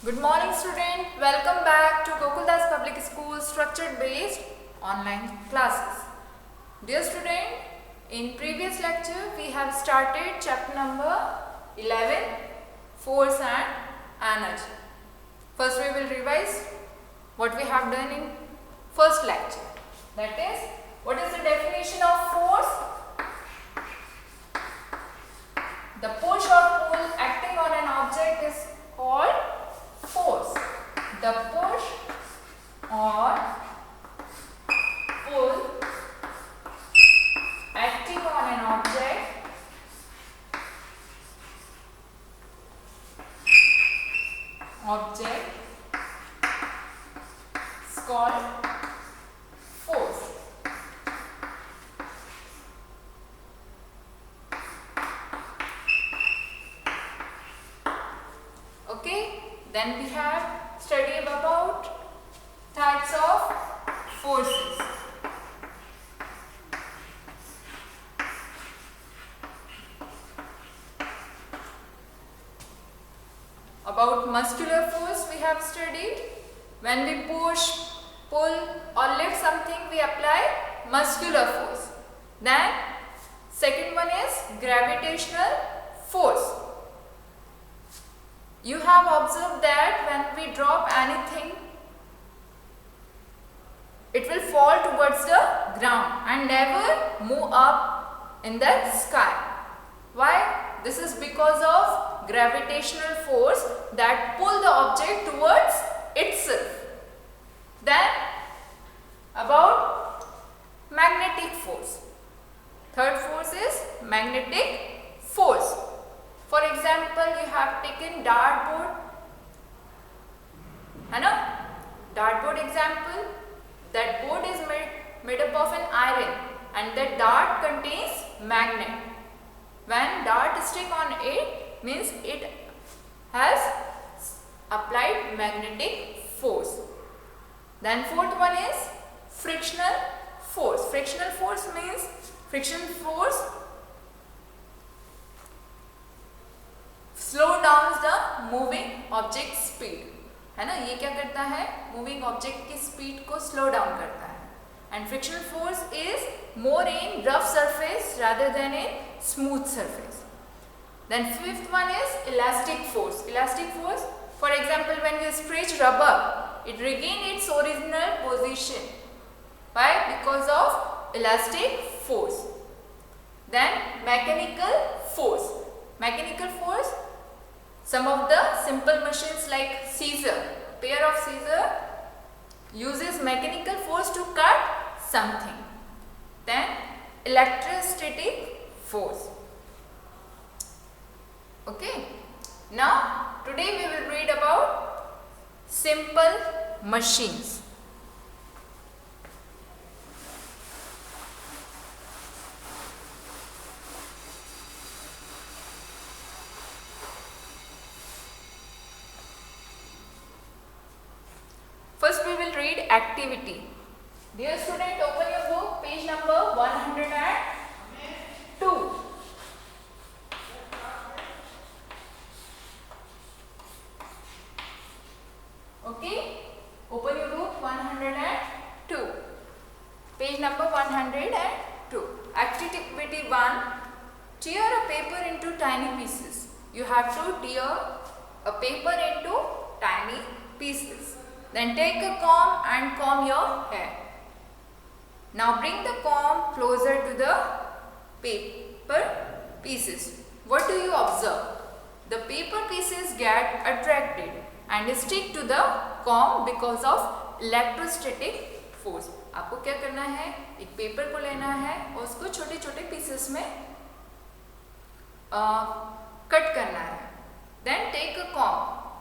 Good morning student, welcome back to Gokuldas Public School structured based online classes. Dear student, in previous lecture we have started chapter number 11, force and energy. First we will revise what we have done in first lecture. That is, what is the definition of force? The push or pull acting on an object is called force. The push or pull acting on an object is called force. Okay, then we have studied about types of forces. About muscular force we have studied. When we push, pull or lift something, we apply muscular force. Then second one is gravitational force. You have observed that when we drop anything, it will fall towards the ground and never move up in the sky. Why? This is because of gravitational force that pull the object towards itself. Then about magnetic force. Third force is magnetic force. For example, you have taken dartboard. है ना? Dartboard example. That board is made up of an iron and the dart contains magnet. When dart stick on it, means it has applied magnetic force. Then fourth one is frictional force. Frictional force means friction force slow down the moving object speed. है ना, ये क्या करता है, moving object की speed को slow down करता है. And frictional force is more in rough surface rather than in smooth surface. Then fifth one is elastic force. Elastic force, for example when you stretch rubber, it regain its original position. Why? Because of elastic force. Then mechanical force. Mechanical force, some of the simple machines like scissor, pair of scissor uses mechanical force to cut something. Then electrostatic force. Okay, now today we will read about simple machines. First we will read activity. Dear student, open your book, page number 102. Okay, open your book 102. Page number 102. Activity 1. Tear a paper into tiny pieces. You have to tear a paper into tiny pieces. Then take a comb and comb your hair. Now bring the comb closer to the paper pieces. What do you observe? The paper pieces get attracted and stick to the comb because of electrostatic force. आपको क्या करना है? एक paper को लेना है और उसको छोटे छोटे पीसेस में कट करना है. Then take a comb.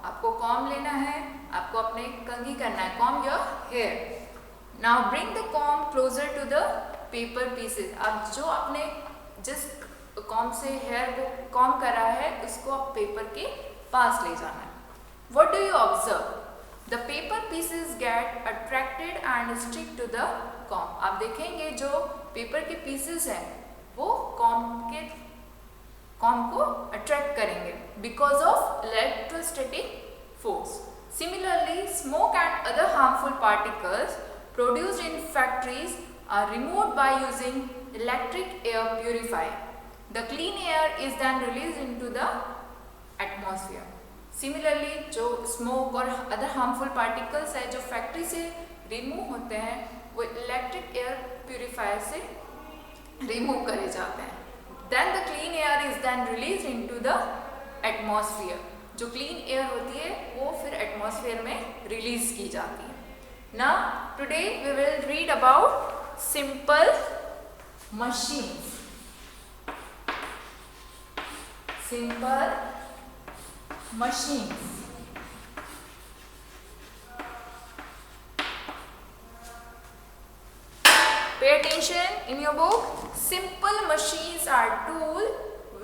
आपको कॉम लेना है, आपको अपने कंघी करना है, comb your hair. Now bring the comb closer to the paper pieces. आप जो आपने जिस कॉम से हेयर को कॉम करा है उसको आप पेपर के पास ले जाना है. What do you observe? The paper pieces get attracted and stick to the comb. आप देखेंगे जो पेपर के पीसेस हैं वो कॉम को अट्रैक्ट करेंगे because of electrostatic force. Similarly, smoke and other harmful particles produced in factories are removed by using electric air purifier. The clean air is then released into the atmosphere. Similarly, जो smoke और other harmful particles है जो factory से remove होते हैं वो electric air purifier से remove करे जाते हैं. Then the clean air is then released into the atmosphere. जो क्लीन एयर होती है वो फिर एटमॉस्फेयर में रिलीज की जाती है. Now today we will read about simple machines. Simple machines. Pay attention in your book. Simple machines are tools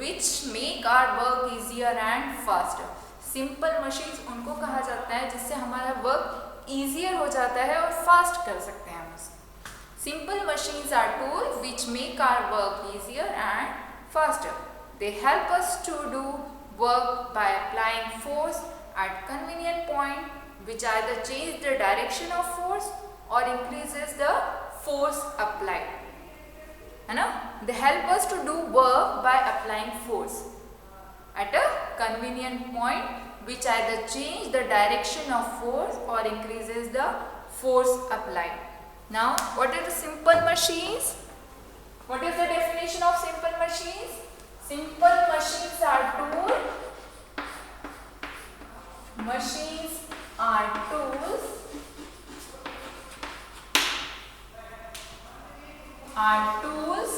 which make our work easier and faster. Simple machines उनको कहा जाता है जिससे हमारा वर्क ईजियर हो जाता है और फास्ट कर सकते हैं हम उसे. Simple machines are tool which make our work easier and faster. They help us to do work by applying force at convenient point which either change the direction of force और increases the force applied. है ना. They help us to do work by applying force at a convenient point which either change the direction of force or increases the force applied. Now what are the simple machines? What is the definition of simple machines? Simple machines are tools. Machines are tools. Are tools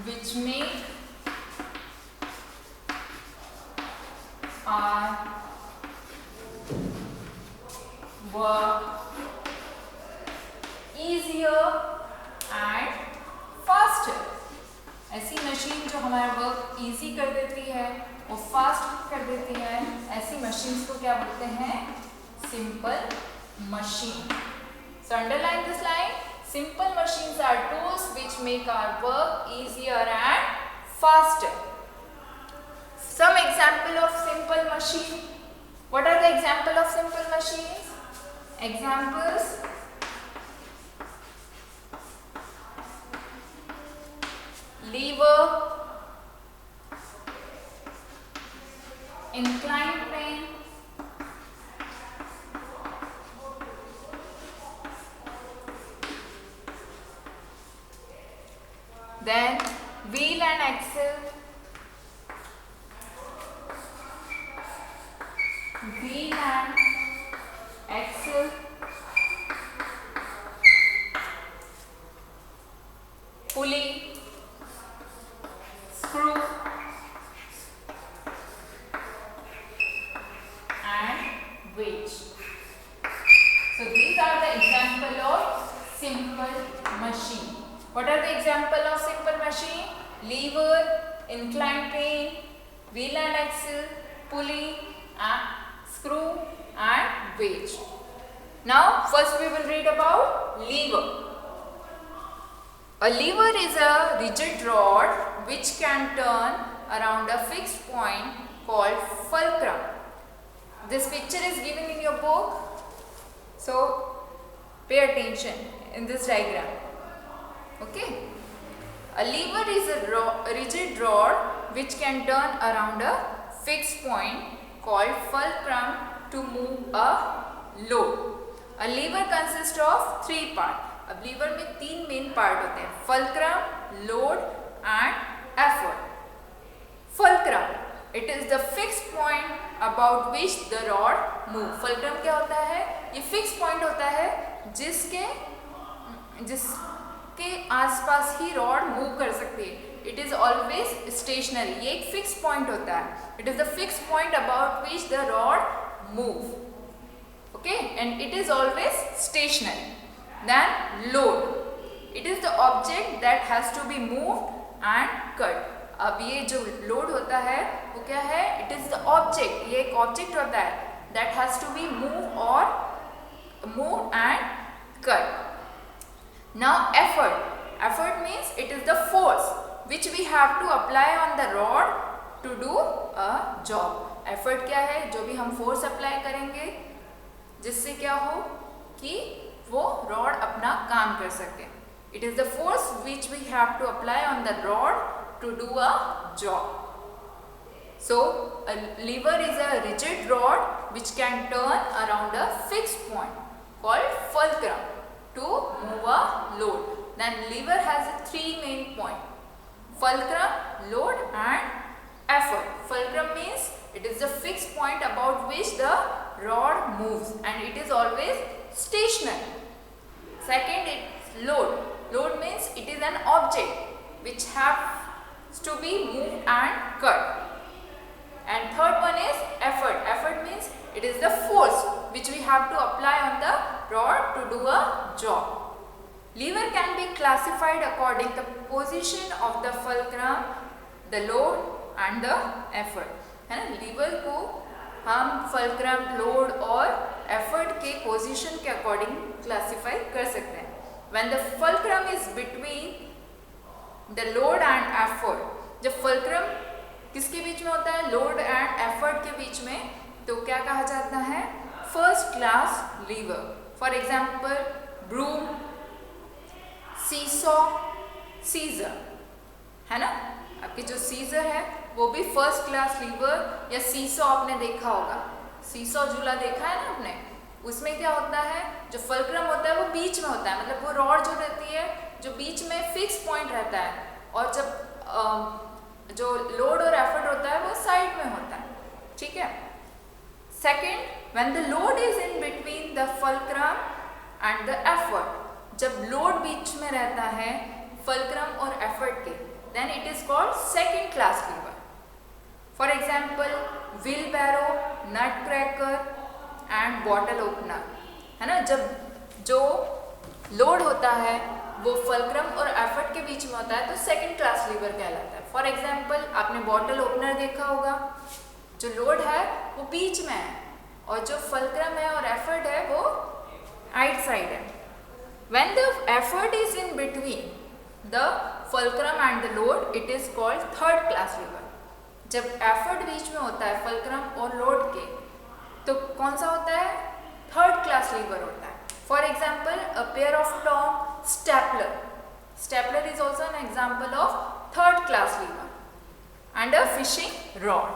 which make our work easier and faster. ऐसी machine जो हमारा work easy कर देती है और fast कर देती है, ऐसी मशीन्स को क्या बोलते हैं? Simple machine. So underline this line. Simple machines are tools which make our work easier and faster. Some example of simple machine. What are the example of simple machines? Examples: lever, inclined plane, then wheel and axle, wheel and axle, pulley, screw and winch. So these are the example of simple machine. What are the example of simple machine? Lever, inclined plane, wheel and axle, pulley, screw and winch. Now first we will read about lever. A lever is a rigid rod which can turn around a fixed point called fulcrum. This picture is given in your book, so pay attention in this diagram. Okay. A lever is a rigid rod which can turn around a fixed point called fulcrum to move a load. A lever consists of three parts. अब liver में तीन main part होते हैं: fulcrum, load and effort. Fulcrum, it is the fixed point about which the rod move. fulcrum क्या होता है? ये fixed point होता है जिसके आसपास ही रॉड मूव कर सकती है. It is always stationary. ये एक फिक्स पॉइंट होता है. It is the fix point about which the rod move. Okay. And it is always stationary. Then load, it is the object that has to be moved and cut. अब ये जो load होता है वो क्या है? It is the object. ये एक ऑब्जेक्ट होता है that has to be move and cut. Now effort means it is the force which we have to apply on the rod to do a job. Effort क्या है, जो भी हम force apply करेंगे जिससे क्या हो कि वो रॉड अपना काम कर सके. It is the force which we have to apply on the rod to do a job. So a lever is a rigid rod which can turn around a fixed point called fulcrum to move a load. Then lever has three main points: fulcrum, load and effort. Fulcrum means it is the fixed point about which the rod moves and it is always stationary. Second is load. Load means it is an object which has to be moved and cut. And third one is effort. Effort means it is the force which we have to apply on the rod to do a job. Lever can be classified according to the position of the fulcrum, the load and the effort. है ना, liver को हम fulcrum, load और effort के position के according classify कर सकते हैं. When the fulcrum is between the load and effort, जब fulcrum किसके बीच में होता है, लोड एंड एफर्ट के बीच में, तो क्या कहा जाता है, first class lever. For example broom, seesaw, scissor, है ना. आपकी जो सीजर है वो भी फर्स्ट क्लास लीवर, या सीसॉ आपने देखा होगा, सीसॉ झूला देखा है ना आपने. उसमें क्या होता है, जो फल्क्रम होता है वो बीच में होता है, मतलब वो रॉड जो रहती है जो बीच में फिक्स पॉइंट रहता है, और जब जो लोड और एफर्ट होता है वो साइड में होता है. ठीक है. Second, when the load is in between the fulcrum and the effort, जब लोड बीच में रहता है फल्क्रम और एफर्ट के, then it is called second class lever. For example wheelbarrow, nut cracker and bottle opener, है ना. जब जो लोड होता है वो फल्क्रम और एफर्ट के बीच में होता है तो सेकंड क्लास लीवर कहलाता है. फॉर एग्जांपल आपने बॉटल ओपनर देखा होगा, जो लोड है वो बीच में है और जो फल्क्रम है और एफर्ट है वो आउटसाइड है. When the effort is in between the fulcrum and the load, it is called third class lever. जब एफर्ट बीच में होता है फल्क्रम और लोड के, तो कौन सा होता है, थर्ड क्लास लीवर होता है. For example, a pair of long stapler. Stapler is also an example of third class lever. And a fishing rod.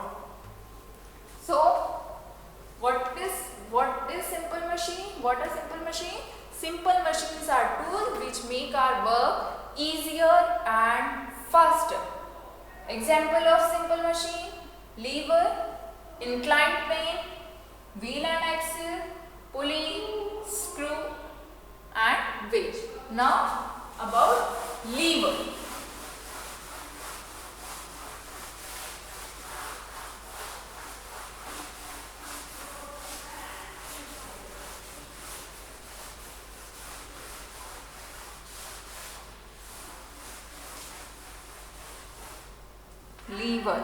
So, what is simple machine? What are simple machine? Simple machines are tools which make our work easier and faster. Example of simple machine: lever, inclined plane, wheel and axle, pulley, screw and winch. Now about lever. Lever.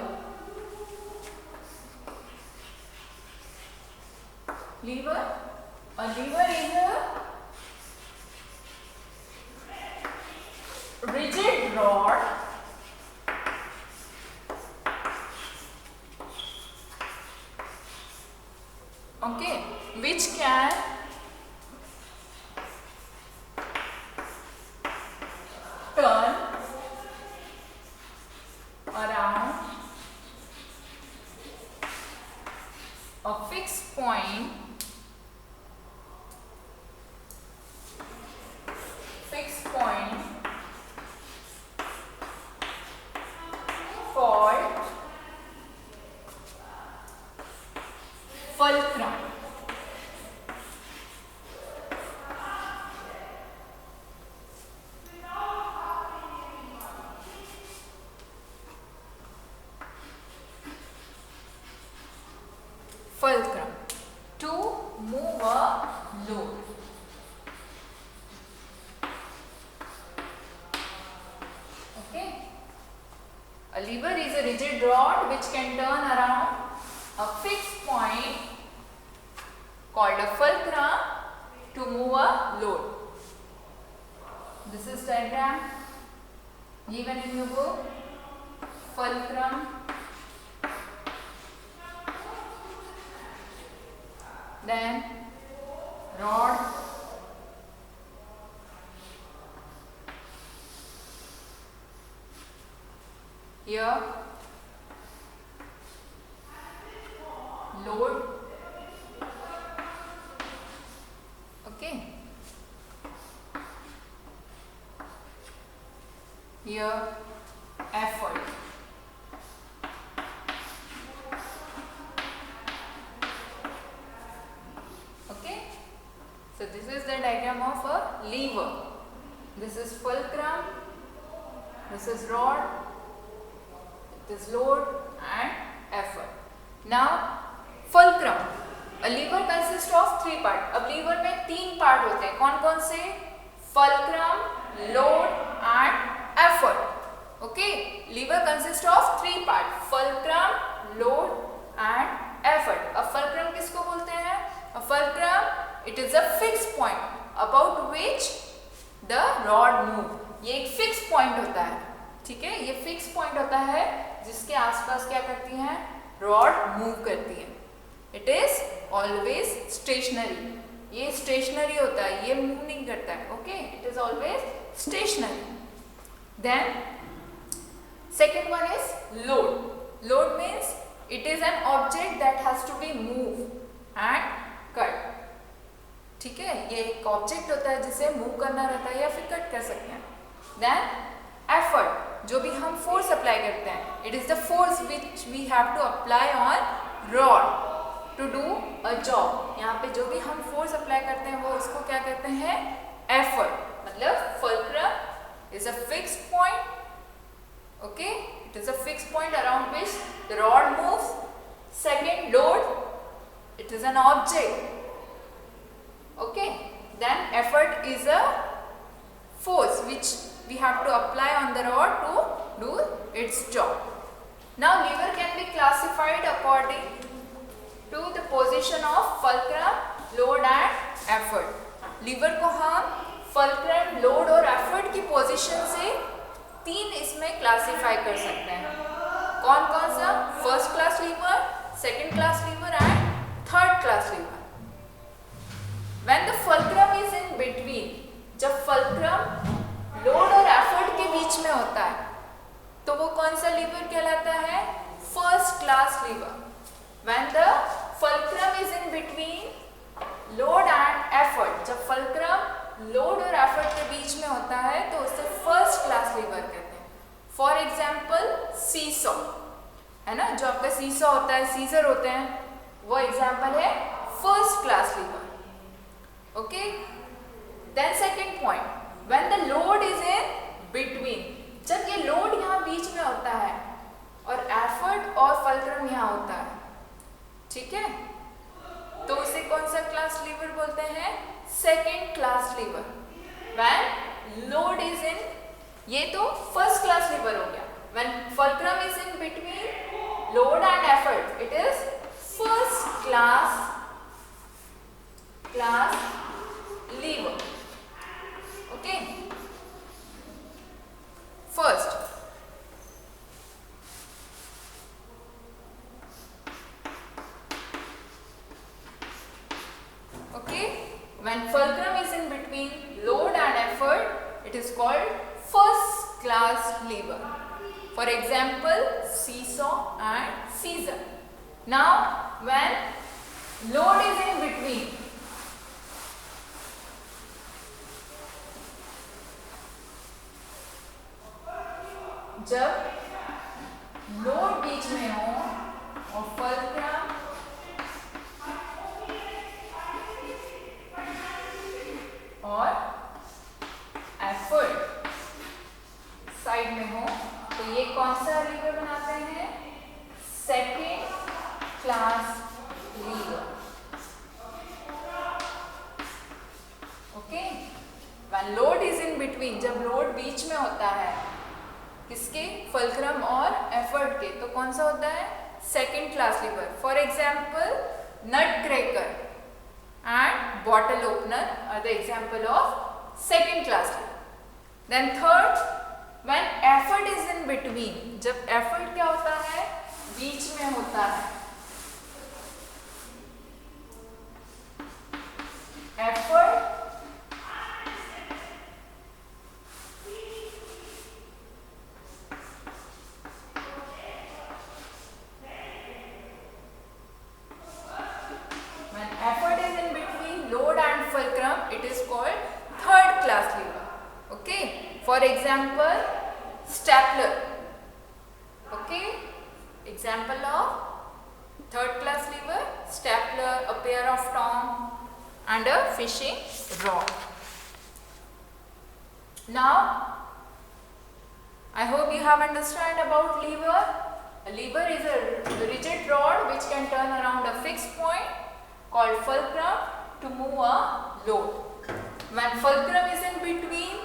Lever. A lever is a rigid rod okay, which can turn around a fixed point called fulcrum. Fulcrum, to move a load. Okay. A lever is a rigid rod which can turn around a fixed point called a fulcrum to move a load. This is diagram given in your book. Fulcrum, then rod, here load, okay, here effort. Okay, so this is the diagram of a lever. This is fulcrum, this is rod, this load and effort. Now fulcrum, a lever consists of 3 parts. अब liver में 3 part होते हैं, कौन कौन से? fulcrum, load and effort. Okay, lever consists of 3 parts: fulcrum, load and effort. अब fulcrum किसको बोलते हैं? A fulcrum, it is a fixed point about which the rod move. ये एक fixed point होता है, ठीक है, ये fixed point होता है जिसके आसपास क्या करती हैं? रॉड मूव करती है. It is always stationary. ये स्टेशनरी होता है, ये मूव नहीं करता है. Okay, it is always stationary. Then second one is load. Load means it is an object that has to be move and cut. ठीक है, ये एक ऑब्जेक्ट होता है जिसे मूव करना रहता है या फिर कट कर सकते हैं. देन एफर्ट, जो भी हम फोर्स अप्लाई करते हैं, it is the force which we have to apply on rod to do a job. यहाँ पे जो भी हम फोर्स अप्लाई करते हैं वो उसको क्या कहते हैं? एफर्ट. मतलब fulcrum is a fixed point. Okay, it is a fixed point around which the rod moves. Second, load, it is an object. Okay, then effort is a force which we have to apply on the rod to do its job. Now lever can be classified according to the position of fulcrum, load and effort. Lever को हम fulcrum, load और effort की position से 3 इसमें classify कर सकते हैं. कौन कौन सा? First class lever, second class lever and third class lever. When the fulcrum is in between, जब फुलक्रम लोड और एफर्ट के बीच में होता है तो वो कौन सा लीवर कहलाता है? First class liver. When the fulcrum is in between load and effort, जब फुलक्रम लोड और एफर्ट के बीच में होता है तो उसे फर्स्ट क्लास लीवर कहते हैं. फॉर एग्जाम्पल सीसॉ है ना, जो आपका सीसॉ होता है, सीजर होते हैं, वो एग्जाम्पल है first class liver. Okay, then second point, when the load is in between, जब ये लोड यहाँ बीच में होता है और एफर्ट और फुलक्रम यहाँ होता है, ठीक है, तो उसे कौन सा क्लास लीवर बोलते हैं? Second class liver. when load is in, ये तो फर्स्ट क्लास लीवर हो गया. when fulcrum is in between load and effort, it is first class lever. Okay, first, okay, when fulcrum is in between load and effort, it is called first class lever. For example, seesaw and scissor. Now when load is in between, जब load बीच में हो और fulcrum और effort side में हो तो ये कौन सा लीवर बनाते हैं? Second class liver. Okay, when load is in between, जब लोड बीच में होता है किसके? फुलक्रम और एफर्ट के, तो कौन सा होता है? Second class lever. For example nut cracker and bottle opener are the example of second class lever. Then third, when effort is in between, जब एफर्ट क्या होता है? बीच में होता है. effort is in between load and fulcrum, it is called third class lever. Okay, for example, stapler. Okay, example of third class lever, stapler, a pair of tongs and a fishing rod. Now, I hope you have understood about lever. A lever is a rigid rod which can turn around a fixed point called fulcrum to move a load. When fulcrum is in between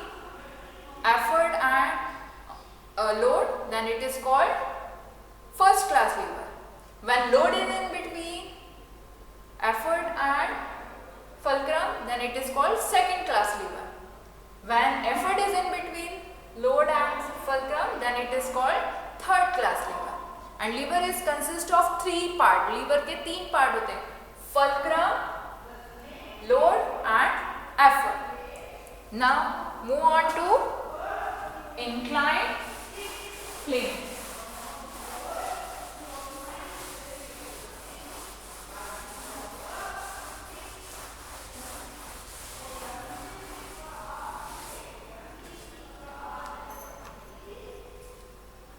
effort and a load, then it is called first class lever. When load is in between effort and fulcrum, then it is called second class lever. When effort is in between load and fulcrum, then it is called third class lever. And lever is consist of three parts. Lever के तीन part होते हैं, fulcrum, load and effort. Now move on to inclined plane.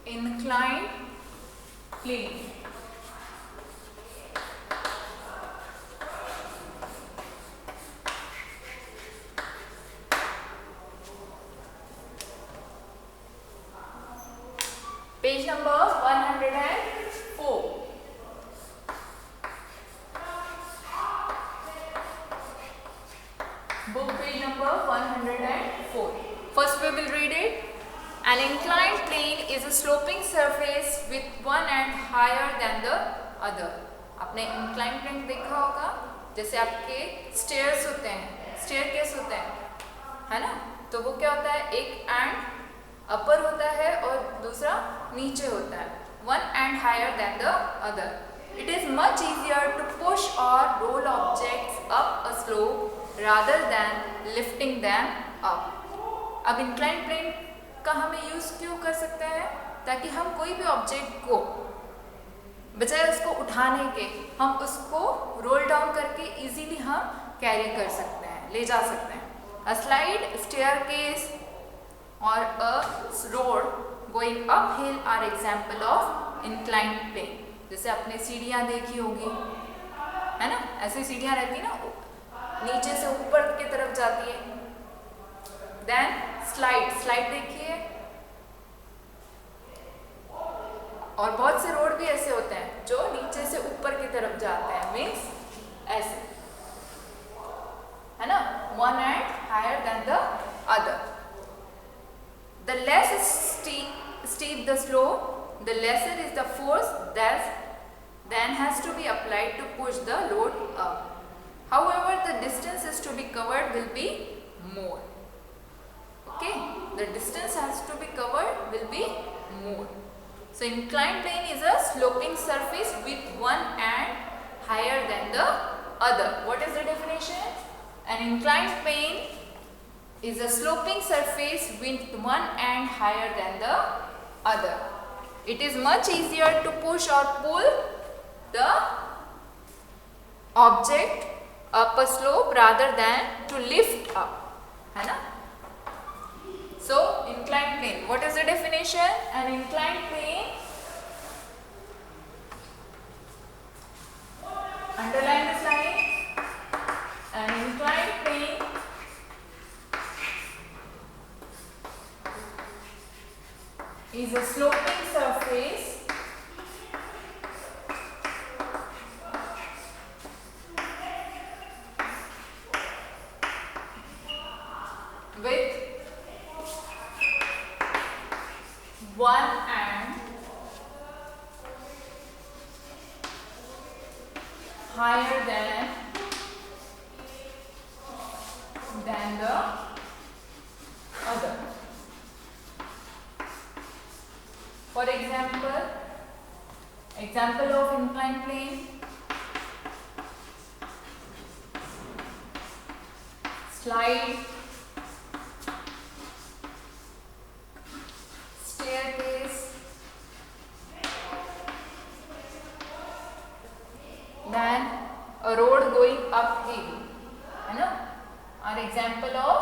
Inclined plane. Page number 104. Book page number 104. First we will read it. An inclined plane is a sloping surface with one end higher than the other. आपने inclined plane देखा होगा, जैसे आपके stairs होते हैं, staircase होते हैं, है ना? तो वो क्या होता है, एक end upper होता है और दूसरा नीचे होता है. One end higher than the other. It is much easier to push or roll objects up a slope rather than lifting them up. अब inclined plane का हमें यूज क्यों कर सकते हैं, ताकि हम कोई भी ऑब्जेक्ट को बजाय उसको उठाने के हम उसको रोल डाउन करके इजीली हम कैरी कर सकते हैं, ले जा सकते हैं. अ स्लाइड, स्टेयरकेस और a road going up hill are example of inclined plane. जैसे आपने सीढ़ियाँ देखी होगी, है ना, ऐसी सीढ़ियाँ रहती है ना, नीचे से ऊपर की तरफ जाती है. देन स्लाइड देखिए, और बहुत से रोड भी ऐसे होते हैं जो नीचे से ऊपर की तरफ जाते हैं, मीन्स ऐसे, है ना, one and higher than the other. The less steep the slope, the lesser is the force that then has to be applied to push the load up. However, the distance is to be covered will be more. Okay, the distance has to be covered will be more. So inclined plane is a sloping surface with one end higher than the other. What is the definition? An inclined plane is a sloping surface with one end higher than the other. It is much easier to push or pull the object up a slope rather than to lift up, है ना? So, inclined plane. What is the definition? An inclined plane, underline this line. An inclined plane is a sloping surface with one end higher than the other. For example of inclined plane, slide, staircase, then a road going uphill, है ना, are example of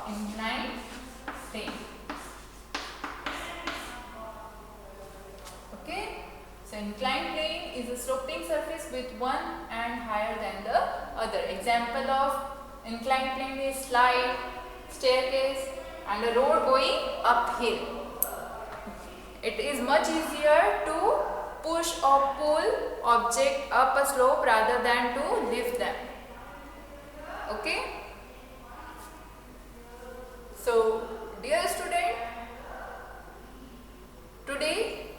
inclined plane. Okay, so inclined plane is a sloping surface with one end higher than the other. Example of inclined plane is slide, staircase, and a road going uphill. It is much easier to push or pull object up a slope rather than to lift them. Okay. So, dear student, today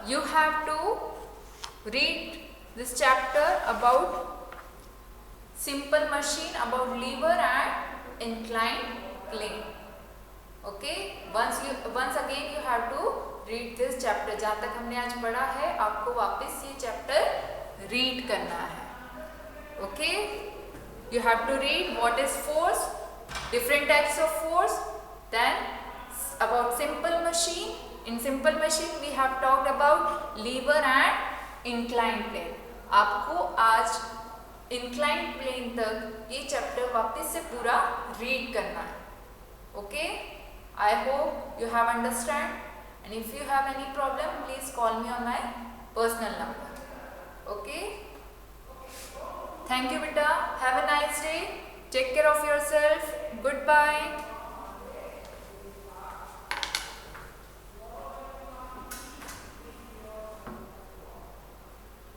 you have to read this chapter about simple machine, about lever and inclined plane. Okay, once again you have to read this chapter. जहाँ तक हमने आज पढ़ा है आपको वापस ये chapter read करना है. Okay, you have to read what is force, different types of force, then about simple machine. In simple machine we have talked about lever and inclined plane. आपको आज inclined plane तक ये chapter वापस से पूरा read करना है. Okay, I hope you have understand, and if you have any problem please call me on my personal number. Okay, thank you beta, have a nice day, take care of yourself, goodbye.